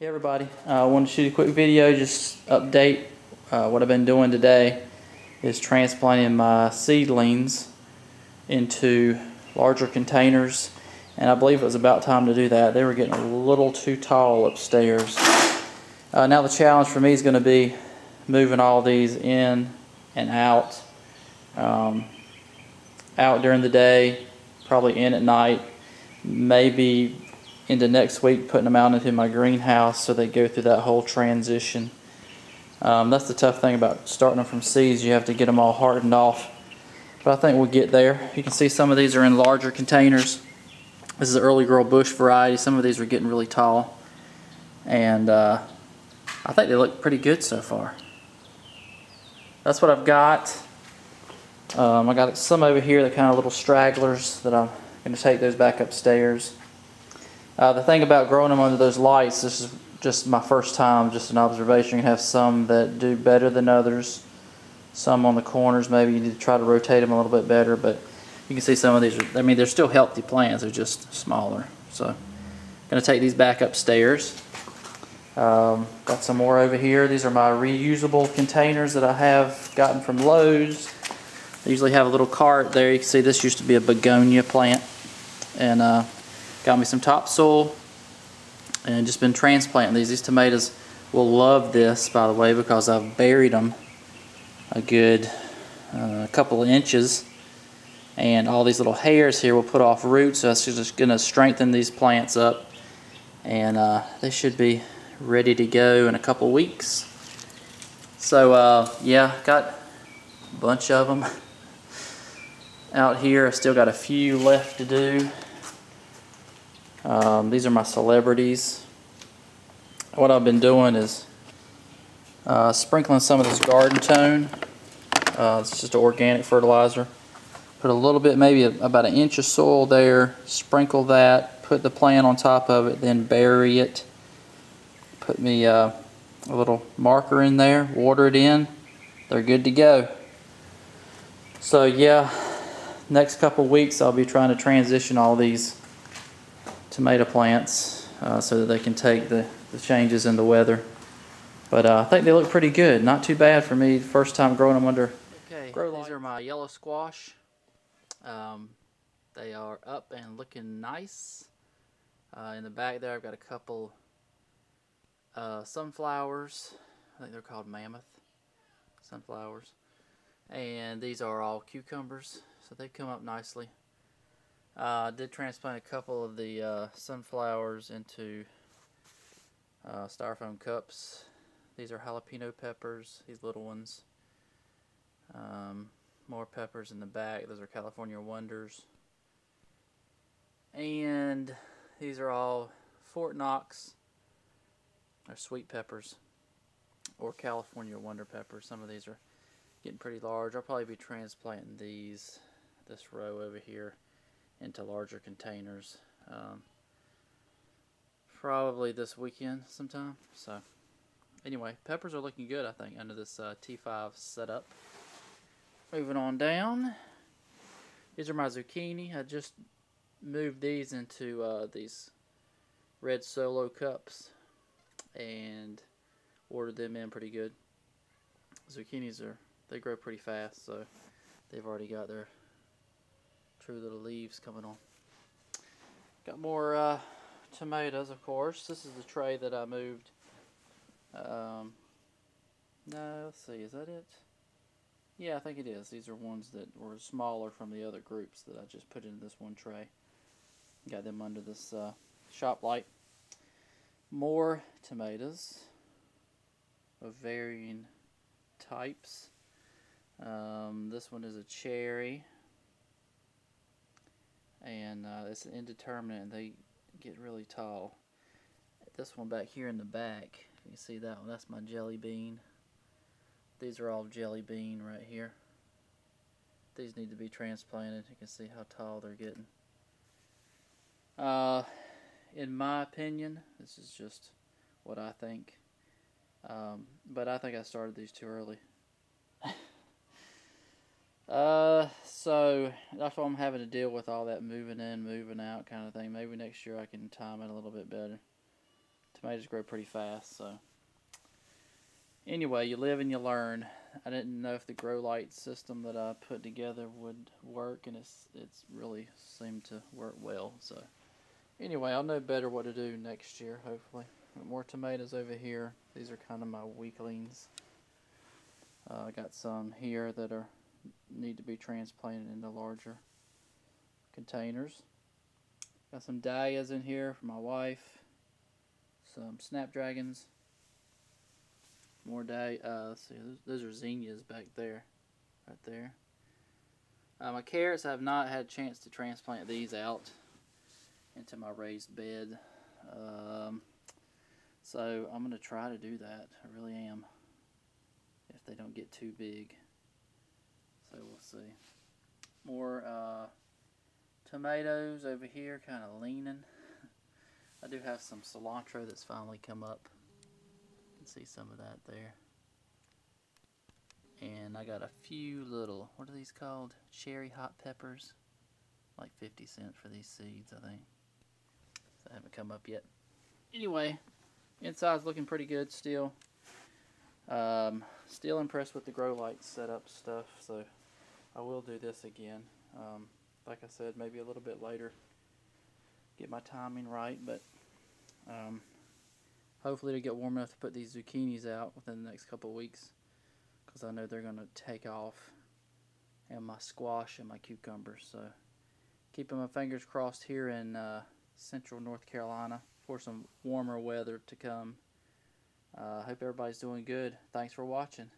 Hey everybody, I wanted to shoot a quick video, just update what I've been doing today is transplanting my seedlings into larger containers, and I believe it was about time to do that. They were getting a little too tall upstairs. Now the challenge for me is going to be moving all these in and out, out during the day, probably in at night, maybe into next week putting them out into my greenhouse so they go through that whole transition. That's the tough thing about starting them from seeds. You have to get them all hardened off, but I think we'll get there. You can see some of these are in larger containers. This is an early girl bush variety. Some of these are getting really tall, and I think they look pretty good so far. That's what I've got. I got some over here, the kind of little stragglers that I'm going to take those back upstairs. The thing about growing them under those lights, this is just my first time, just an observation. You have some that do better than others. Some on the corners, maybe you need to try to rotate them a little bit better, but you can see some of these are, I mean, they're still healthy plants, they're just smaller. So I'm going to take these back upstairs. Got some more over here. These are my reusable containers that I have gotten from Lowe's. They usually have a little cart there. You can see this used to be a begonia plant, and got me some topsoil and just been transplanting these. These tomatoes will love this, by the way, because I've buried them a good couple of inches, and all these little hairs here will put off roots, so that's just going to strengthen these plants up, and they should be ready to go in a couple of weeks. So yeah, got a bunch of them out here. I still got a few left to do. These are my celebrities. What I've been doing is sprinkling some of this garden tone. It's just organic fertilizer. Put a little bit, maybe about an inch of soil there, sprinkle that, put the plant on top of it, then bury it. Put me a little marker in there, water it in, they're good to go. So yeah, next couple weeks I'll be trying to transition all these tomato plants so that they can take the changes in the weather. But I think they look pretty good. Not too bad for me. First time growing them under grow lights. These are my yellow squash. They are up and looking nice. In the back there I've got a couple sunflowers. I think they're called mammoth sunflowers. And these are all cucumbers, so they come up nicely. I did transplant a couple of the sunflowers into styrofoam cups. These are jalapeno peppers, these little ones. More peppers in the back. Those are California Wonders. And these are all Fort Knox, or sweet peppers, or California Wonder peppers. Some of these are getting pretty large. I'll probably be transplanting these, this row over here, into larger containers probably this weekend sometime. So anyway, peppers are looking good, I think, under this T5 setup. Moving on down, these are my zucchini. I just moved these into these red Solo cups and ordered them in pretty good. Zucchinis they grow pretty fast, so they've already got their true little leaves coming on. Got more tomatoes, of course. This is the tray that I moved. No, let's see, is that it? Yeah, I think it is. These are ones that were smaller from the other groups that I just put into this one tray. Got them under this shop light. More tomatoes of varying types. This one is a cherry, and it's an indeterminate, and they get really tall. This one back here in the back, you can see that one, that's my jelly bean. These are all jelly bean right here. These need to be transplanted. You can see how tall they're getting. In my opinion, this is just what I think, but I think I started these too early. So that's why I'm having to deal with all that moving in, moving out kind of thing. Maybe next year I can time it a little bit better tomatoes grow pretty fast. So anyway, you live and you learn. I didn't know if the grow light system that I put together would work, and it's really seemed to work well. So anyway, I'll know better what to do next year, hopefully. More tomatoes over here. These are kind of my weaklings. I got some here that need to be transplanted into larger containers. Got some dahlias in here for my wife. Some snapdragons. More dahlias. Let's see, those are zinnias back there, right there. My carrots, I have not had a chance to transplant these out into my raised bed. So I'm going to try to do that. I really am. If they don't get too big. So we'll see. More tomatoes over here, kind of leaning. I do have some cilantro that's finally come up. You can see some of that there. And I got a few little, what are these called? Cherry hot peppers. Like 50 cents for these seeds, I think. So they haven't come up yet. Anyway, inside's looking pretty good still. Still impressed with the grow light setup stuff, so I will do this again. Like I said, maybe a little bit later. Get my timing right, but hopefully it'll get warm enough to put these zucchinis out within the next couple of weeks, because I know they're going to take off, and my squash and my cucumbers. So keeping my fingers crossed here in central North Carolina for some warmer weather to come. I hope everybody's doing good. Thanks for watching.